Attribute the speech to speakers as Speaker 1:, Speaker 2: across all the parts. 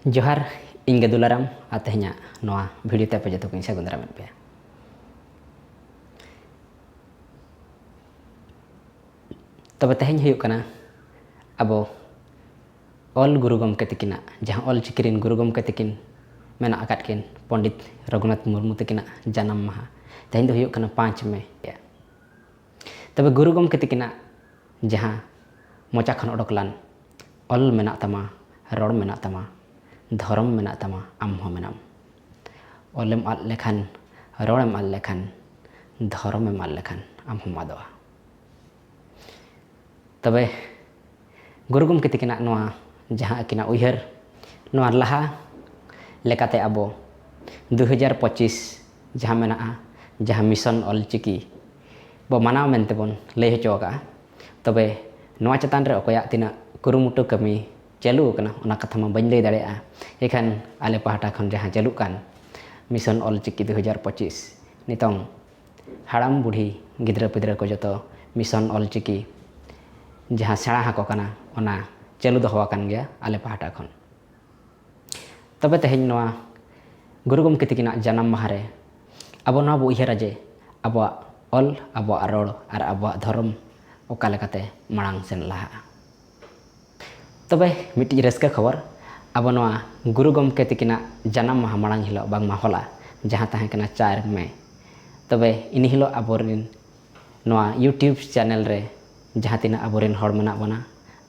Speaker 1: जोहार ᱤᱧ ᱜᱮᱫᱩᱞᱟᱨᱟᱢ ᱟᱨ ᱛᱮᱦᱮᱧᱟᱜ ᱱᱚᱣᱟ ᱵᱷᱤᱰᱤᱭᱳ ᱛᱮ ᱟᱯᱮ ᱡᱚᱛᱚ ᱠᱚᱧ ᱥᱟᱹᱜᱩᱱ ᱫᱟᱨᱟᱢᱮᱫ ᱯᱮᱭᱟ। ᱛᱚᱵᱮ ᱛᱮᱦᱮᱧ ᱦᱩᱭᱩᱜ ᱠᱟᱱᱟ ᱟᱵᱚ ᱚᱞ ᱜᱩᱨᱩ ᱜᱚᱢᱠᱮ ᱛᱟᱹᱠᱤᱱᱟᱜ ᱡᱟᱦᱟᱸ ᱚᱞᱪᱤᱠᱤ ᱨᱮᱱ ᱜᱩᱨᱩ ᱜᱚᱢᱠᱮ ᱛᱟᱹᱠᱤᱱ ᱢᱮᱱᱟᱜ ᱟᱠᱟᱫ ᱠᱤᱱ ᱯᱚᱸᱰᱤᱛ ᱨᱚᱜᱷᱩᱱᱟᱛᱷ ᱢᱩᱨᱢᱩ ᱛᱟᱹᱠᱤᱱᱟᱜ ᱡᱟᱱᱟᱢ ᱢᱟᱦᱟ ᱛᱮᱦᱮᱧ ᱫᱚ ᱦᱩᱭᱩᱜ ᱠᱟᱱᱟ 5 ᱢᱮ। ᱛᱚᱵᱮ ᱜᱩᱨᱩ ᱜᱚᱢᱠᱮ ᱛᱟᱹᱠᱤᱱᱟᱜ ᱡᱟᱦᱟᱸ ᱢᱚᱪᱟ ᱠᱷᱚᱱ ᱚᱰᱚᱠ ᱞᱟᱱ ᱚᱞ ᱢᱮᱱᱟᱜ ᱛᱟᱢᱟ, ᱨᱚᱲ ᱢᱮᱱᱟᱜ ᱛᱟᱢᱟ, धर्म मेना तमा आम हो मेनाम ओलेम आद लेखान रोड़ेम आद लेखान धर्मेम आद लेखान आम हम आदोआ। तबे गुरु गमके तकिना नोआ जहाँ अकिना उयहर नोआ लहा लेकाते आबो 2025 जहाँ मेना जहाँ मिशन ऑलचिकी बो मानाव मेनते बोन लय हचोगा। तबे नोआ चतान रे अकोया तिना कुरुमुटु कमी चालू करना ओना कथा मा बन लय दाड़ेया एखान आले पाहटा खन जहाँ चालू कान मिशन ऑलचिकी 2025 नितों हाड़ाम बुढ़ी गिद्रा पिद्रा को जतो मिशन ऑलचिकी जहाँ सेड़ा हाको काना ओना चालू दोहो कान गया आले पाहटा खन। तबे तेहेñ नोआ गुरु गमके तकिना जन्म माहा रे आबो नोआ बो उयहरा जे आबो ऑल आबो रोड़ और आबो धर्म ओका लेकाते मांग सेन लाहा। तबे मिट्टी रस्का खबर अब नोआ गुरु गमके तकिना जन्म माहा मांग हिलो बांगमा होला जहाँ ताहें कना 4 मे। तबे इन हिलो आबोरिन नोआ यूट्यूब चैनल रे जहाँ तिना आबोरिन हर मेना बना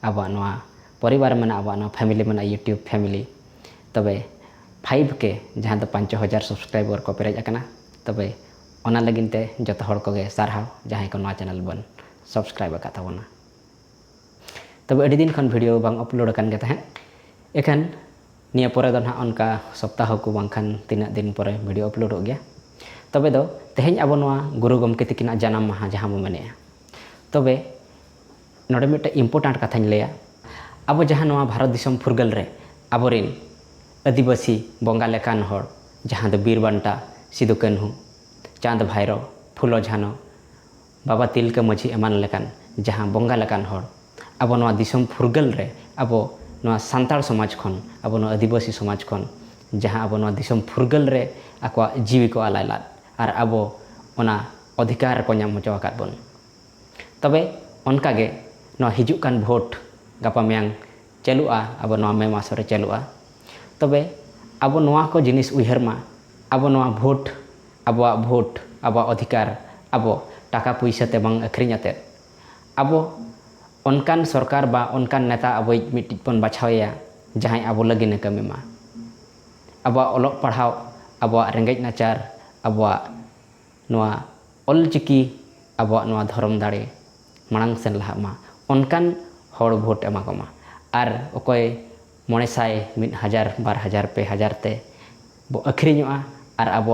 Speaker 1: अब नोआ परिवार मेना अब नोआ फैमिली मेना यूट्यूब फैमिली। तबे 5K जहाँ तो 5000 सब्सक्राइबर को पेरेज अकना। तबे ओना लगिनते जतो हर कोगे सारहाव जहाँ को नोआ चैनल बन सब्सक्राइब अका ताबोना। तबे अड़ी दिन खन वीडियो बांग अपलोड अकान गे ताहें एखान निया परे दो ना उनका सप्ताह को बांखान 3 दिन परे वीडियो अपलोड हो गया। तबे दो तेहेñ अब नोआ गुरु गमके तकिना जन्म माहा जहाँ मो मेने। तबे नोडे मिटे इम्पोर्टेंट कथाñ लैया अब जहाँ नोआ भारत दिसम फुरगल रे आबोरिन आदिवासी बंगा लेकान हर जहाँ दो बीर बांटा सिदु कान्हू चांद भाईरो फुलो झानो बाबा तिलका माझी एमान लेकान जहाँ बंगा लेकान हर अब नोआ दिसम फुरगल रे अब नोआ सांताल समाज खन अब नोआ आदिवासी समाज खन जहाँ अब नोआ दिसम फुरगल रे आको जीवी को आलायला और अब ओना अधिकार को नाम हचो आकाद बन। तबे उनकागे नोआ हिजुक कान भोट गापा मेयांग चालुआ अब नोआ मे मास रे चालुआ। तबे अब नोआ को जिनिस उयहर मा अब नोआ भोट अब अधिकार अब टाका पैसा ते बांग अखरिኛते अब उनकान सरकार बा उनकान नेता अब मिट्टी पन बाछावया जहाँ अब लगिन कमी मा अब ओलोग पढ़ाव अब रेंगेज नाचार अब नोआ ऑलचिकी अब नोआ धर्म दाड़े मांग सेन लहा मा उनकान हर भोट एमा को मा आर ओकोय 900 1000 2000 2000 ते बो अखरिñोआ आर अब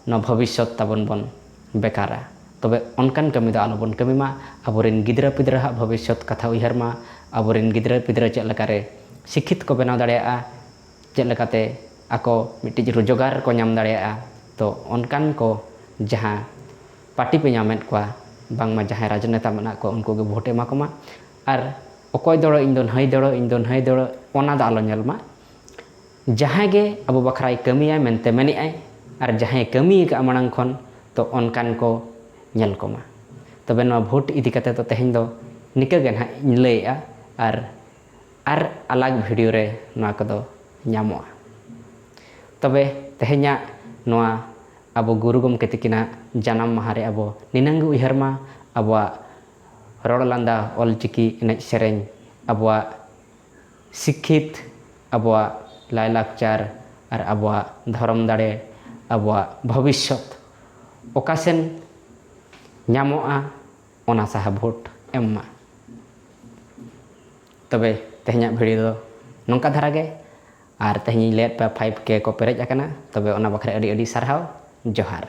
Speaker 1: नोआ भविष्य ताबन बन बेकारा। तबे उनकान कमी दो आलोबन कमी मा आबोरिन गिद्रा पिद्रा हा भविष्य कथा उयहर मा आबोरिन गिद्रा पिद्रा चेक लेकारे शिक्षित को बनाव दाड़ेया चेक लेकाते आको मिट्टी रोजगार को नाम दाड़ेया। तो उनकान को जहाँ पार्टी पे नामेट को बांगमा जहाँ राजनेता मेना को उनको के भोट एमा कोमा आर अकोय दड़ो इन दोन हई दड़ो ओना दा आलो नेल मा जहाँ गे अब बखराय कमिया मेनते मेनिआय आर जहाँ कमी का मांग खन तो उनकान को नेल कोमा। तबे नोआ भोट इदी कते तो तेहेñ दो निका गे ना लैया आर अलग वीडियो रे नोआ कदो नामोआ। तबे तेहेñा नोआ अब गुरु गमके तकिना जन्म माहा रे अब निनंग उयहर मा अब रोड़ लांदा ऑलचिकी एनेज सेरेñ अब शिक्षित अब लायलाकचार और अब धर्म दाड़े अब भविष्य ओकासेन नामोआ ओना साहा भोट एम्मा। तबे तेहेñा वीडियो दो नोंका धारा गे आर तेहेñ लेट पे 5K को पेरेज अकना। तबे ओना बखरे अड़ी अड़ी सारहाव जोहार।